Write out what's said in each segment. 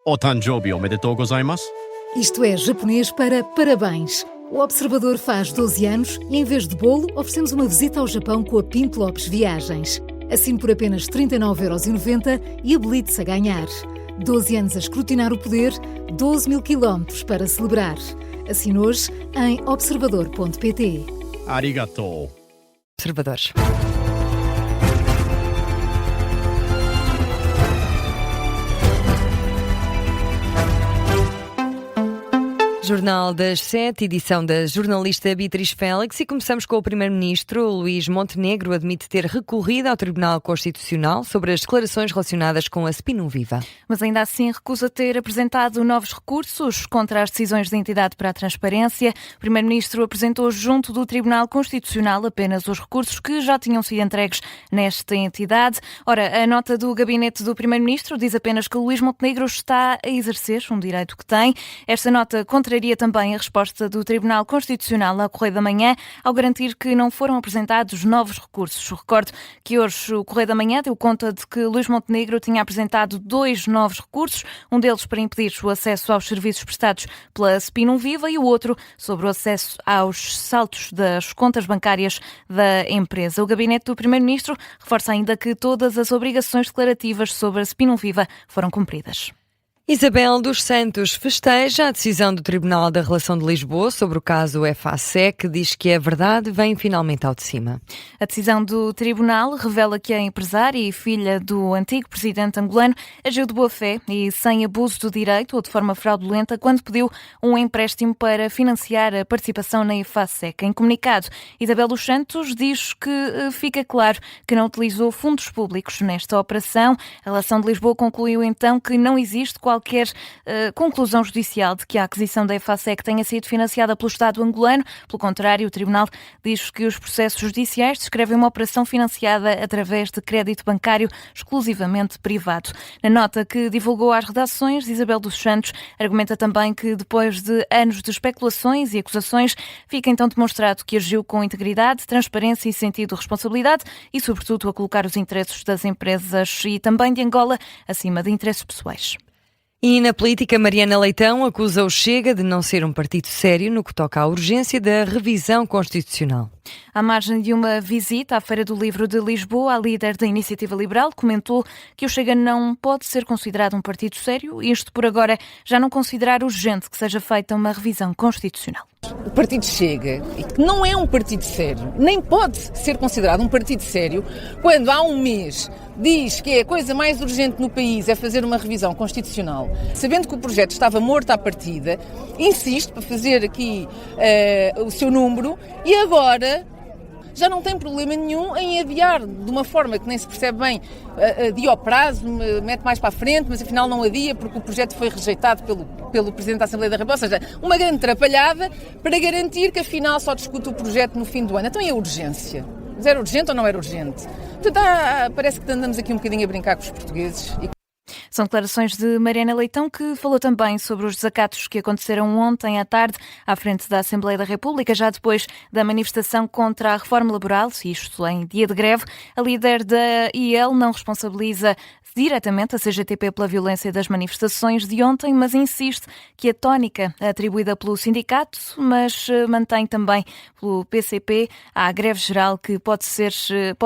O Tanjobi omedetou gozaimasu. Isto é japonês para parabéns. O Observador faz 12 anos e, em vez de bolo, oferecemos uma visita ao Japão com a Pinto Lopes Viagens. Assine por apenas 39,90€ e habilite-se a ganhar. 12 anos a escrutinar o poder, 12 mil quilómetros para celebrar. Assine hoje em observador.pt. Arigatou. Observadores. Jornal das 7, edição da jornalista Beatriz Félix, e começamos com o Primeiro-Ministro. Luís Montenegro admite ter recorrido ao Tribunal Constitucional sobre as declarações relacionadas com a Spinum Viva. Mas ainda assim recusa ter apresentado novos recursos contra as decisões da entidade para a transparência. O Primeiro-Ministro apresentou junto do Tribunal Constitucional apenas os recursos que já tinham sido entregues nesta entidade. Ora, a nota do gabinete do Primeiro-Ministro diz apenas que Luís Montenegro está a exercer um direito que tem. Esta nota contraria também a resposta do Tribunal Constitucional ao Correio da Manhã ao garantir que não foram apresentados novos recursos. Recordo que hoje o Correio da Manhã deu conta de que Luís Montenegro tinha apresentado 2 novos recursos, um deles para impedir o acesso aos serviços prestados pela Spinum Viva e o outro sobre o acesso aos saltos das contas bancárias da empresa. O gabinete do Primeiro-Ministro reforça ainda que todas as obrigações declarativas sobre a Spinum Viva foram cumpridas. Isabel dos Santos festeja a decisão do Tribunal da Relação de Lisboa sobre o caso FASEC, diz que a verdade vem finalmente ao de cima. A decisão do Tribunal revela que a empresária e filha do antigo presidente angolano agiu de boa fé e sem abuso do direito ou de forma fraudulenta quando pediu um empréstimo para financiar a participação na FASEC. Em comunicado, Isabel dos Santos diz que fica claro que não utilizou fundos públicos nesta operação. A Relação de Lisboa concluiu então que não existe qualquer conclusão judicial de que a aquisição da FASEC tenha sido financiada pelo Estado angolano. Pelo contrário, o Tribunal diz que os processos judiciais descrevem uma operação financiada através de crédito bancário exclusivamente privado. Na nota que divulgou às redações, Isabel dos Santos argumenta também que depois de anos de especulações e acusações, fica então demonstrado que agiu com integridade, transparência e sentido de responsabilidade e, sobretudo, a colocar os interesses das empresas e também de Angola acima de interesses pessoais. E na política, Mariana Leitão acusa o Chega de não ser um partido sério no que toca à urgência da revisão constitucional. À margem de uma visita à Feira do Livro de Lisboa, a líder da Iniciativa Liberal comentou que o Chega não pode ser considerado um partido sério, isto por agora já não considerar urgente que seja feita uma revisão constitucional. O partido Chega, que não é um partido sério, nem pode ser considerado um partido sério, quando há um mês diz que a coisa mais urgente no país é fazer uma revisão constitucional, sabendo que o projeto estava morto à partida, insiste para fazer aqui o seu número e agora já não tem problema nenhum em adiar de uma forma que nem se percebe bem, adia ao prazo, mete mais para a frente, mas afinal não adia porque o projeto foi rejeitado pelo Presidente da Assembleia da República, ou seja, uma grande atrapalhada para garantir que afinal só discute o projeto no fim do ano. Então e a urgência? Mas era urgente ou não era urgente? Então, parece que andamos aqui um bocadinho a brincar com os portugueses. São declarações de Mariana Leitão, que falou também sobre os desacatos que aconteceram ontem à tarde à frente da Assembleia da República, já depois da manifestação contra a reforma laboral, isto em dia de greve. A líder da IEL não responsabiliza diretamente a CGTP pela violência das manifestações de ontem, mas insiste que a tónica atribuída pelo sindicato, mas mantém também pelo PCP, à greve geral que pode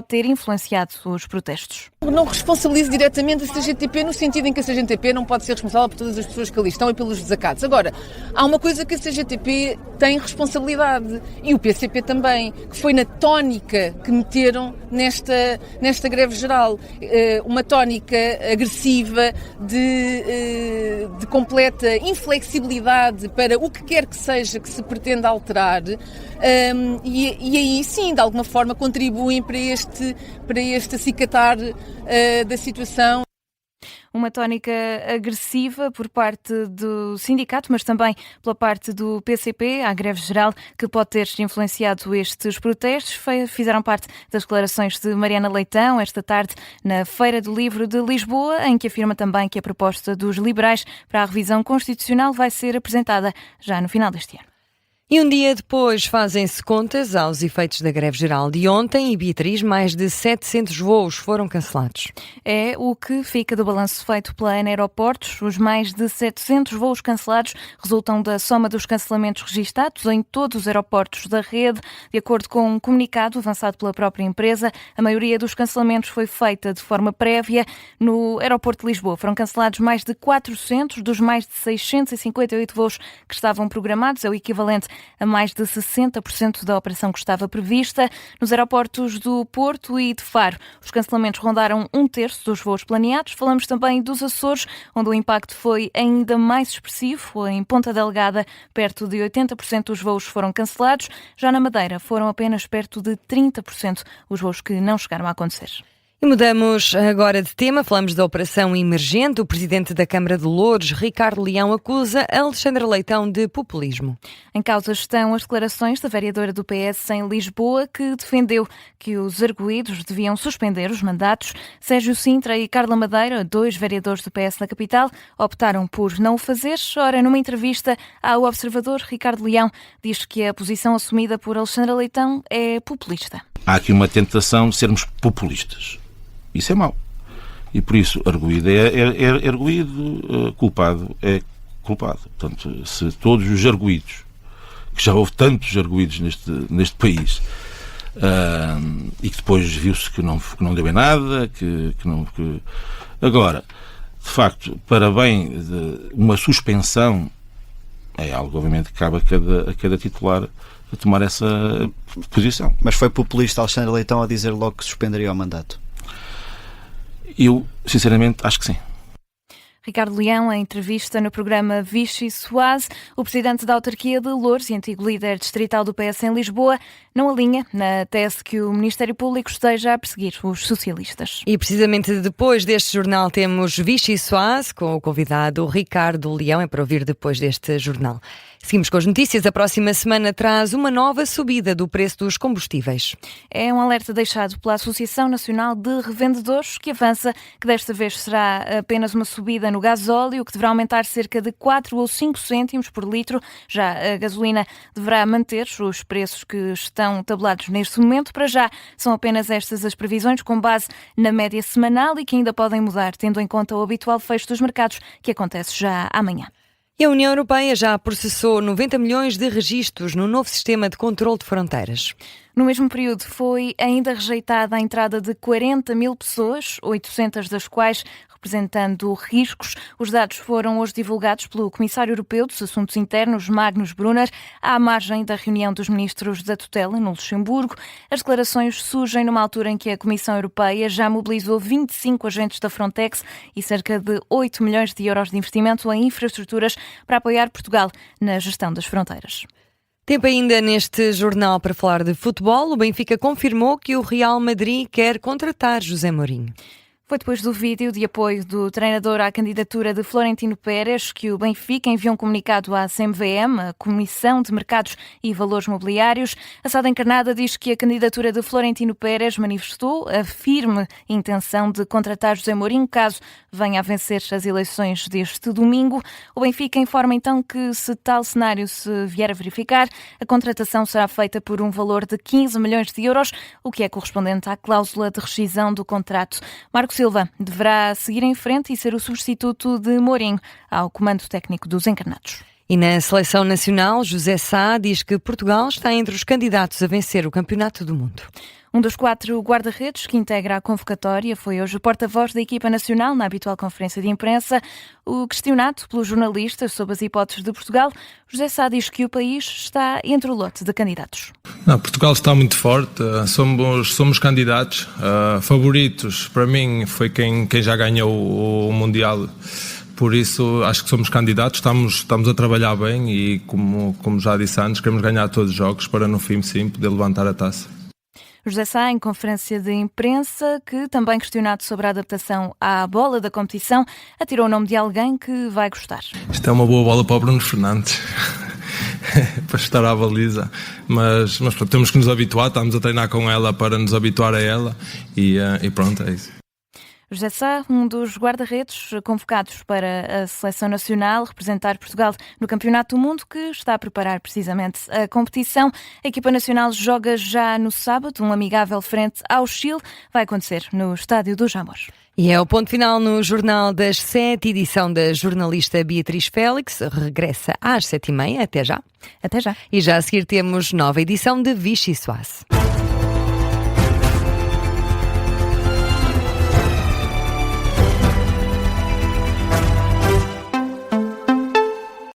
ter influenciado os protestos. Não responsabilizo diretamente a CGTP no sentido em que a CGTP não pode ser responsável por todas as pessoas que ali estão e pelos desacatos. Agora, há uma coisa que a CGTP tem responsabilidade e o PCP também, que foi na tónica que meteram nesta greve geral. Uma tónica agressiva de completa inflexibilidade para o que quer que seja que se pretenda alterar e aí sim, de alguma forma, contribuem para este acicatar da situação. Uma tónica agressiva por parte do sindicato, mas também pela parte do PCP, à greve geral, que pode ter influenciado estes protestos. Fizeram parte das declarações de Mariana Leitão esta tarde na Feira do Livro de Lisboa, em que afirma também que a proposta dos liberais para a revisão constitucional vai ser apresentada já no final deste ano. E um dia depois fazem-se contas aos efeitos da greve geral de ontem e, Beatriz, mais de 700 voos foram cancelados. É o que fica do balanço feito pela ANA Aeroportos. Os mais de 700 voos cancelados resultam da soma dos cancelamentos registados em todos os aeroportos da rede. De acordo com um comunicado avançado pela própria empresa, a maioria dos cancelamentos foi feita de forma prévia. No aeroporto de Lisboa foram cancelados mais de 400 dos mais de 658 voos que estavam programados, é o equivalente a mais de 60% da operação que estava prevista. Nos aeroportos do Porto e de Faro, os cancelamentos rondaram 1/3 dos voos planeados. Falamos também dos Açores, onde o impacto foi ainda mais expressivo. Em Ponta Delgada, perto de 80% dos voos foram cancelados. Já na Madeira, foram apenas perto de 30% os voos que não chegaram a acontecer. E mudamos agora de tema, falamos da operação emergente. O presidente da Câmara de Loures, Ricardo Leão, acusa Alexandre Leitão de populismo. Em causa estão as declarações da vereadora do PS em Lisboa, que defendeu que os arguidos deviam suspender os mandatos. Sérgio Sintra e Carla Madeira, 2 vereadores do PS na capital, optaram por não o fazer. Ora, numa entrevista ao Observador, Ricardo Leão diz que a posição assumida por Alexandre Leitão é populista. Há aqui uma tentação de sermos populistas. Isso é mau. E por isso, arguído é arguído, culpado é culpado. Portanto, se todos os arguídos, que já houve tantos arguídos neste país, e que depois viu-se que não deu em nada, Agora, de facto, para bem de uma suspensão, é algo, obviamente, que cabe a cada titular a tomar essa posição. Mas foi populista Alexandre Leitão a dizer logo que suspenderia o mandato? Eu, sinceramente, acho que sim. Ricardo Leão, em entrevista no programa Vichy Soase, o presidente da autarquia de Loures e antigo líder distrital do PS em Lisboa, não alinha na tese que o Ministério Público esteja a perseguir os socialistas. E precisamente depois deste jornal temos Vichy Soase com o convidado Ricardo Leão, é para ouvir depois deste jornal. Seguimos com as notícias. A próxima semana traz uma nova subida do preço dos combustíveis. É um alerta deixado pela Associação Nacional de Revendedores, que avança que desta vez será apenas uma subida no gasóleo, que deverá aumentar cerca de 4 ou 5 cêntimos por litro. Já a gasolina deverá manter os preços que estão tabelados neste momento. Para já são apenas estas as previsões, com base na média semanal e que ainda podem mudar, tendo em conta o habitual fecho dos mercados, que acontece já amanhã. E a União Europeia já processou 90 milhões de registros no novo sistema de controle de fronteiras. No mesmo período foi ainda rejeitada a entrada de 40 mil pessoas, 800 das quais representando riscos. Os dados foram hoje divulgados pelo Comissário Europeu dos Assuntos Internos, Magnus Brunner, à margem da reunião dos ministros da tutela no Luxemburgo. As declarações surgem numa altura em que a Comissão Europeia já mobilizou 25 agentes da Frontex e cerca de 8 milhões de euros de investimento em infraestruturas para apoiar Portugal na gestão das fronteiras. Tempo ainda neste jornal para falar de futebol. O Benfica confirmou que o Real Madrid quer contratar José Mourinho. Foi depois do vídeo de apoio do treinador à candidatura de Florentino Pérez que o Benfica enviou um comunicado à CMVM, a Comissão de Mercados e Valores Mobiliários. A Sada Encarnada diz que a candidatura de Florentino Pérez manifestou a firme intenção de contratar José Mourinho caso venha a vencer as eleições deste domingo. O Benfica informa então que, se tal cenário se vier a verificar, a contratação será feita por um valor de 15 milhões de euros, o que é correspondente à cláusula de rescisão do contrato. Marco Silva deverá seguir em frente e ser o substituto de Mourinho ao comando técnico dos Encarnados. E na seleção nacional, José Sá diz que Portugal está entre os candidatos a vencer o Campeonato do Mundo. Um dos 4 guarda-redes que integra a convocatória foi hoje o porta-voz da equipa nacional na habitual conferência de imprensa. O questionado pelos jornalistas sobre as hipóteses de Portugal, José Sá diz que o país está entre o lote de candidatos. Não, Portugal está muito forte, somos candidatos, favoritos. Para mim foi quem já ganhou o Mundial. Por isso, acho que somos candidatos, estamos a trabalhar bem e, como já disse antes, queremos ganhar todos os jogos para, no fim, sim, poder levantar a taça. José Sá, em conferência de imprensa, que também questionado sobre a adaptação à bola da competição, atirou o nome de alguém que vai gostar. Isto é uma boa bola para o Bruno Fernandes, para estar à baliza, mas pronto, temos que nos habituar, estamos a treinar com ela para nos habituar a ela e pronto, é isso. José Sá, um dos guarda-redes convocados para a Seleção Nacional, representar Portugal no Campeonato do Mundo, que está a preparar precisamente a competição. A equipa nacional joga já no sábado, um amigável frente ao Chile. Vai acontecer no Estádio do Jamor. E é o ponto final no Jornal das 7, edição da jornalista Beatriz Félix. Regressa às 7h30. Até já. Até já. E já a seguir temos nova edição de Vichy Soase.